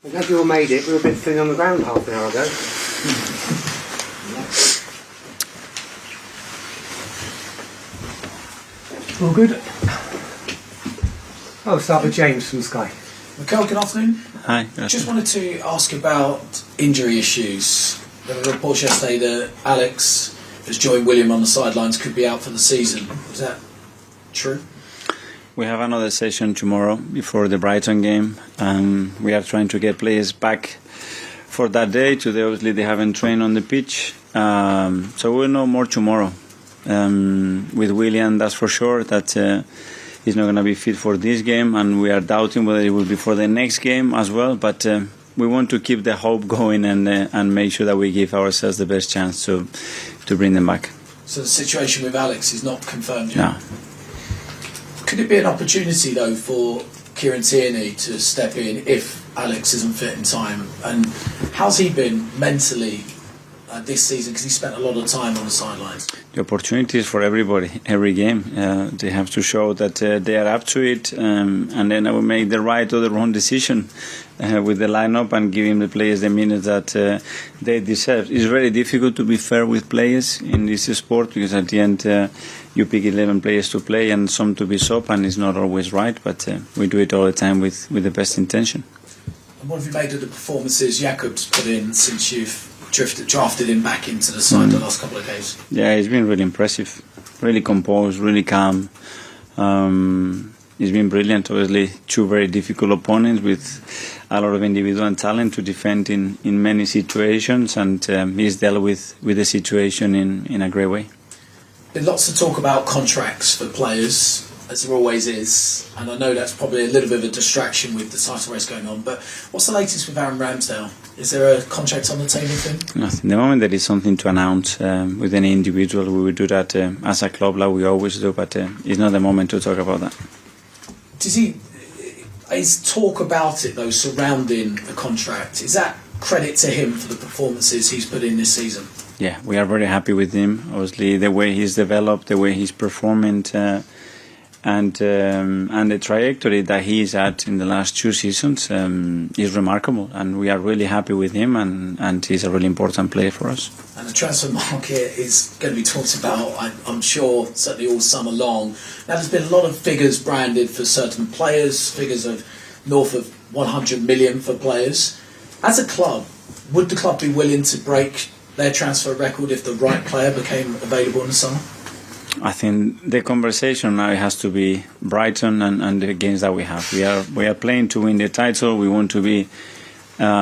I'm glad you all made it. We were a bit thin on the ground half an hour ago. All good? I'll start with James from Sky. Mikel, good afternoon. Hi. Just wanted to ask about injury issues. There were reports yesterday that Alex has joined William on the sidelines, could be out for the season. Is that true? We have another session tomorrow before the Brighton game. We are trying to get players back for that day. Today, obviously, they haven't trained on the pitch. So we'll know more tomorrow. With William, that's for sure, that he's not going to be fit for this game. And we are doubting whether he will be for the next game as well. But we want to keep the hope going and make sure that we give ourselves the best chance to bring them back. So the situation with Alex is not confirmed yet? No. Could it be an opportunity, though, for Kieran Tierney to step in if Alex isn't fit in time? And how's he been mentally this season? Because he spent a lot of time on the sidelines. The opportunity is for everybody, every game. They have to show that they are up to it, and then I will make the right or the wrong decision with the lineup and giving the players the minutes that they deserve. It's very difficult to be fair with players in this sport because at the end you pick 11 players to play and some to be sub, and it's not always right, but we do it all the time with the best intention. And what have you made of the performances Jakob's put in since you've drafted him back into the side the last couple of games? Yeah, he's been really impressive, really composed, really calm. He's been brilliant. Obviously, two very difficult opponents with a lot of individual talent to defend in many situations, and he's dealt with the situation in a great way. Been lots of talk about contracts for players, as there always is, and I know that's probably a little bit of a distraction with the title race going on, but what's the latest with Aaron Ramsdale? Is there a contract on the table for him? Nothing. The moment there is something to announce with any individual, we will do that as a club like we always do, but it's not the moment to talk about that. Is talk about it, though, surrounding the contract, is that credit to him for the performances he's put in this season? Yeah, we are very happy with him. Obviously, the way he's developed, the way he's performing, and the trajectory that he's at in the last two seasons is remarkable. And we are really happy with him, and he's a really important player for us. And the transfer market is going to be talked about, I'm sure, certainly all summer long. Now, there's been a lot of figures branded for certain players, figures of north of 100 million for players. As a club, would the club be willing to break their transfer record if the right player became available in the summer? I think the conversation now has to be Brighton and the games that we have. We are playing to win the title. We want to be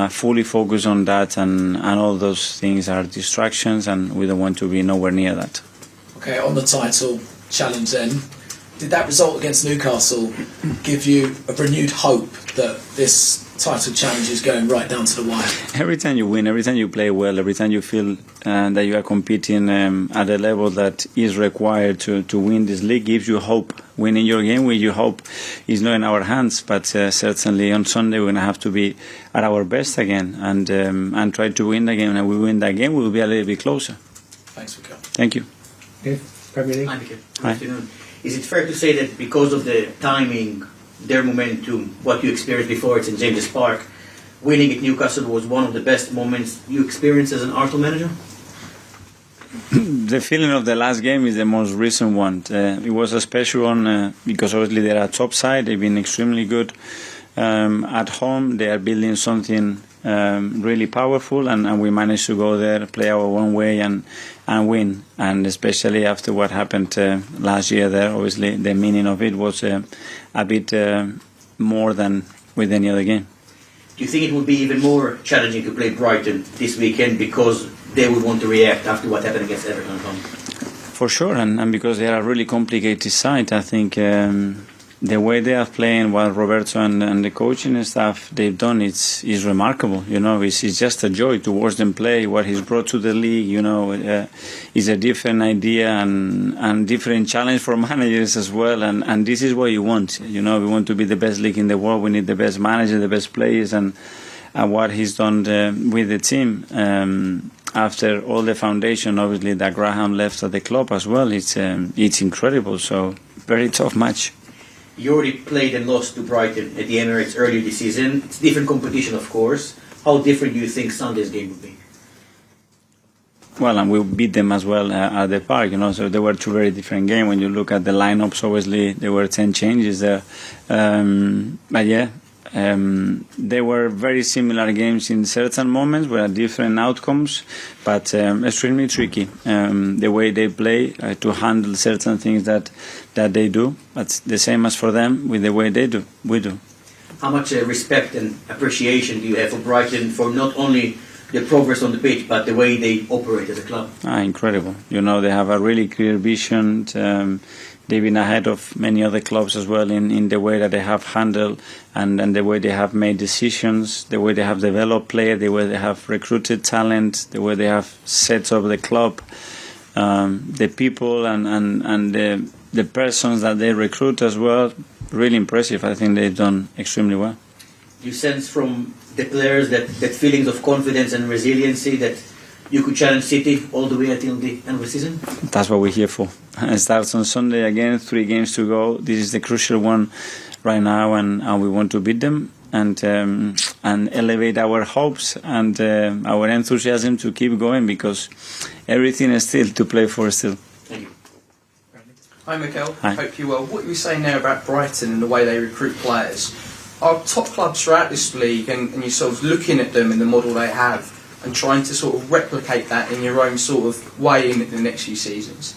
fully focused on that, and all those things are distractions, and we don't want to be nowhere near that. Okay, on the title challenge then, did that result against Newcastle give you a renewed hope that this title challenge is going right down to the wire? Every time you win, every time you play well, every time you feel that you are competing at a level that is required to win this league, gives you hope. Winning your game with you hope is not in our hands, but certainly on Sunday we're going to have to be at our best again and try to win the game. And we win that game, we'll be a little bit closer. Thanks, Mikel. Thank you. Good. Premier League. Hi, Mikel. Good Hi. afternoon. Is it fair to say that because of the timing, their momentum, what you experienced before it's in James's Park, winning at Newcastle was one of the best moments you experienced as an Arsenal manager? The feeling of the last game is the most recent one. It was a special one because obviously they are top side. They've been extremely good at home. They are building something really powerful, and we managed to go there, play our one way and win. And especially after what happened last year there, obviously the meaning of it was a bit more than with any other game. Do you think it would be even more challenging to play Brighton this weekend because they would want to react after what happened against Everton at home? For sure, and because they are a really complicated side, I think the way they are playing, what Roberto and the coaching staff they've done, is remarkable. You know, it's just a joy to watch them play. What he's brought to the league, you know, is a different idea and different challenge for managers as well. And this is what you want. You know, we want to be the best league in the world. We need the best manager, the best players, and what he's done with the team. After all the foundation, obviously, that Graham left at the club as well, it's incredible. So, very tough match. You already played and lost to Brighton at the Emirates earlier this season. It's different competition, of course. How different do you think Sunday's game would be? Well, and we beat them as well at the park, so they were two very different games. When you look at the lineups, obviously there were 10 changes there. But yeah, they were very similar games in certain moments with different outcomes, but extremely tricky. The way they play to handle certain things that they do, but the same as for them with the way we do. How much respect and appreciation do you have for Brighton for not only the progress on the pitch, but the way they operate as a club? Incredible. They have a really clear vision. They've been ahead of many other clubs as well in the way that they have handled and the way they have made decisions, the way they have developed players, the way they have recruited talent, the way they have set up the club, the people and the persons that they recruit as well. Really impressive. I think they've done extremely well. You sense from the players that feelings of confidence and resiliency that you could challenge City all the way until the end of the season? That's what we're here for. It starts on Sunday again, 3 games to go. This is the crucial one right now, and we want to beat them and elevate our hopes and our enthusiasm to keep going, because everything is still to play for still. Thank you. Hi Mikel, Hi. Hope you're well. What you were saying there about Brighton and the way they recruit players, are top clubs throughout this league and yourselves looking at them in the model they have and trying to sort of replicate that in your own sort of way in the next few seasons?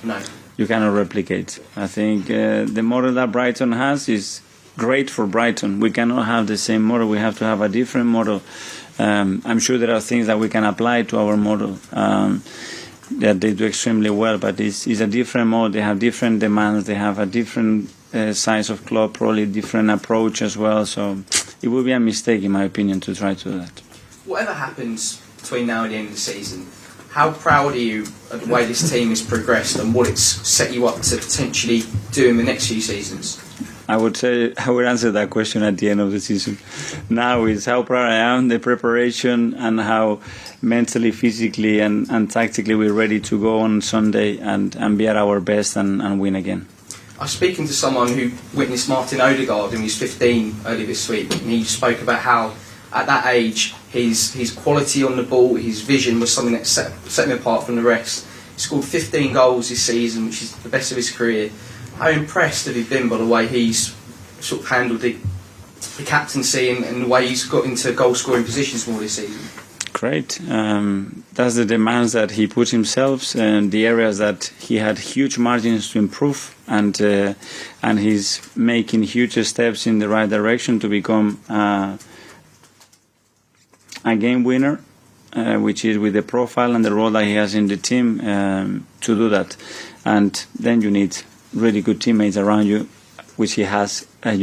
No. You cannot replicate. I think the model that Brighton has is great for Brighton. We cannot have the same model. We have to have a different model. I'm sure there are things that we can apply to our model that they do extremely well, but it's a different model. They have different demands. They have a different size of club, probably different approach as well. So it would be a mistake, in my opinion, to try to do that. Whatever happens between now and the end of the season, how proud are you of the way this team has progressed and what it's set you up to potentially do in the next few seasons? I would answer that question at the end of the season. Now is how proud I am, the preparation, and how mentally, physically, and tactically we're ready to go on Sunday and be at our best and win again. I was speaking to someone who witnessed Martin Odegaard when he was 15 earlier this week, and he spoke about how at that age his quality on the ball, his vision was something that set him apart from the rest. He scored 15 goals this season, which is the best of his career. How impressed have you been by the way he's sort of handled the captaincy and the way he's got into goal-scoring positions more this season? Great. That's the demands that he put himself and the areas that he had huge margins to improve, and he's making huge steps in the right direction to become a game winner, which is with the profile and the role that he has in the team to do that. And then you need really good teammates around you, which he has, and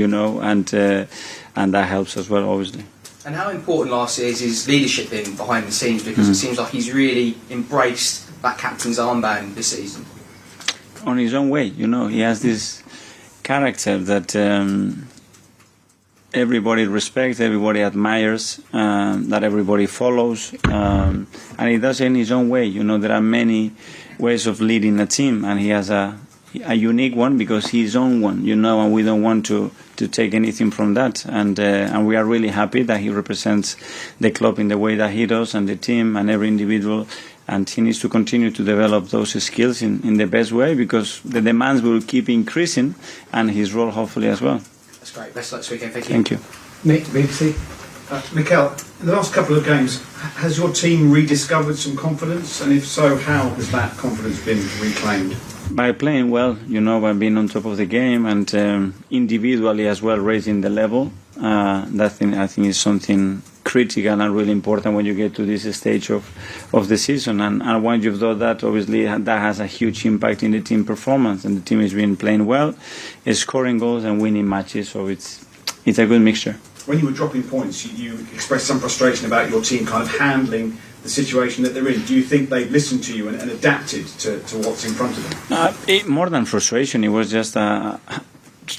that helps as well, obviously. And how important last year is his leadership been behind the scenes, because it seems like he's really embraced that captain's armband this season? On his own way, he has this character that everybody respects, everybody admires, that everybody follows, and he does it in his own way. There are many ways of leading a team, and he has a unique one because he's his own one, and we don't want to take anything from that, and we are really happy that he represents the club in the way that he does, and the team and every individual, and he needs to continue to develop those skills in the best way, because the demands will keep increasing, and his role hopefully as well. That's great. Best of luck this weekend. Thank you. Thank you. Nick, BBC. Mikel, in the last couple of games, has your team rediscovered some confidence? And if so, how has that confidence been reclaimed? By playing well, by being on top of the game, and individually as well, raising the level. That thing, I think, is something critical and really important when you get to this stage of the season. And once you've done that, obviously that has a huge impact in the team performance. And the team has been playing well, scoring goals and winning matches. So it's a good mixture. When you were dropping points, you expressed some frustration about your team kind of handling the situation that they're in. Do you think they've listened to you and adapted to what's in front of them? More than frustration, it was just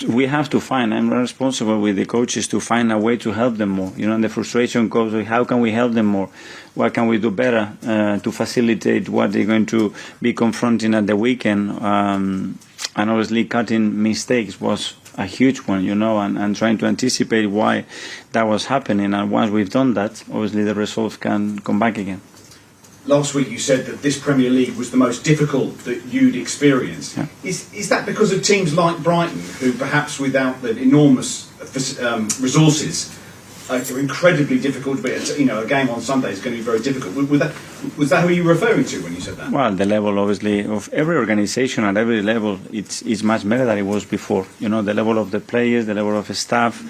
we have to find, I'm responsible with the coaches to find a way to help them more. And the frustration goes with how can we help them more? What can we do better to facilitate what they're going to be confronting at the weekend? obviously cutting mistakes was a huge one, you know, and trying to anticipate why that was happening. And once we've done that, obviously the results can come back again. Last week you said that this Premier League was the most difficult that you'd experienced. Yeah. Is that because of teams like Brighton, who perhaps without the enormous resources are incredibly difficult? But you know, a game on Sunday is going to be very difficult. Was that who you were referring to when you said that? Well, the level, obviously, of every organisation at every level, it's much better than it was before. You know, the level of the players, the level of the staff,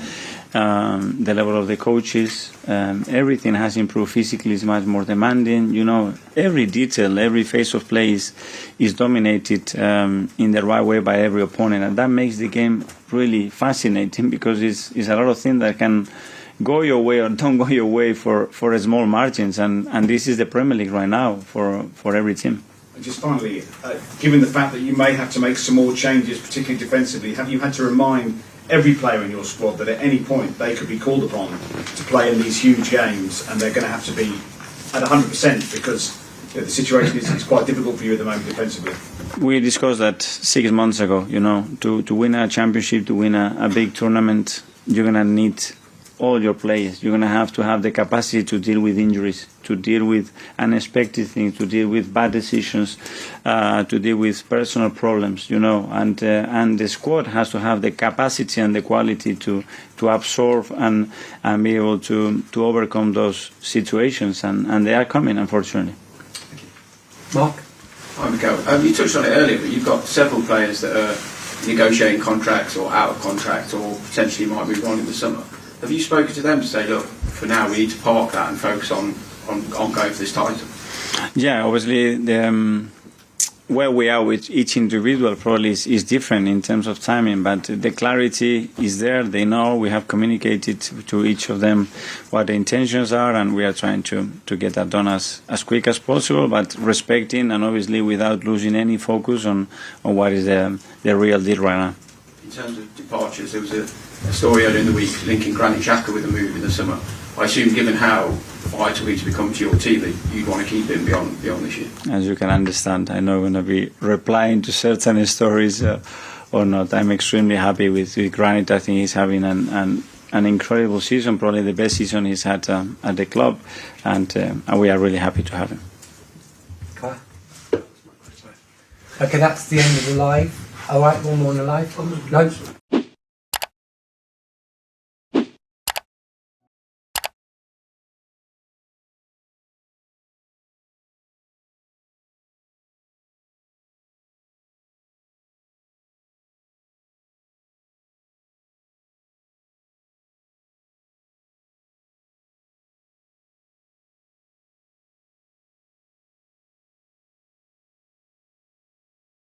the level of the coaches, everything has improved. Physically, it's much more demanding. You know, every detail, every phase of play is dominated in the right way by every opponent, and that makes the game really fascinating, because it's a lot of things that can go your way or don't go your way for small margins, and this is the Premier League right now for every team. And just finally, given the fact that you may have to make some more changes, particularly defensively, have you had to remind every player in your squad that at any point they could be called upon to play in these huge games, and they're going to have to be at 100% because the situation is quite difficult for you at the moment defensively? We discussed that 6 months ago. You know, to win a championship, to win a big tournament, you're going to need all your players. You're going to have the capacity to deal with injuries, to deal with unexpected things, to deal with bad decisions, to deal with personal problems, you know, and the squad has to have the capacity and the quality to absorb and be able to overcome those situations, and they are coming, unfortunately. Mark? Hi, Mikel. You touched on it earlier, but you've got several players that are negotiating contracts or out of contract or potentially might move on in the summer. Have you spoken to them to say, look, for now we need to park that and focus on going for this title? Yeah, obviously where we are with each individual probably is different in terms of timing, but the clarity is there. They know. We have communicated to each of them what the intentions are, and we are trying to get that done as quick as possible, but respecting and obviously without losing any focus on what is the real deal right now. In terms of departures, there was a story earlier in the week linking Granit Xhaka with a move in the summer. I assume, given how vital he's become to your team, that you'd want to keep him beyond this year. As you can understand, I'm not going to be replying to certain stories or not. I'm extremely happy with Granit. I think he's having an incredible season, probably the best season he's had at the club, and we are really happy to have him. Okay, that's the end of the live. All right, one more on the live. No.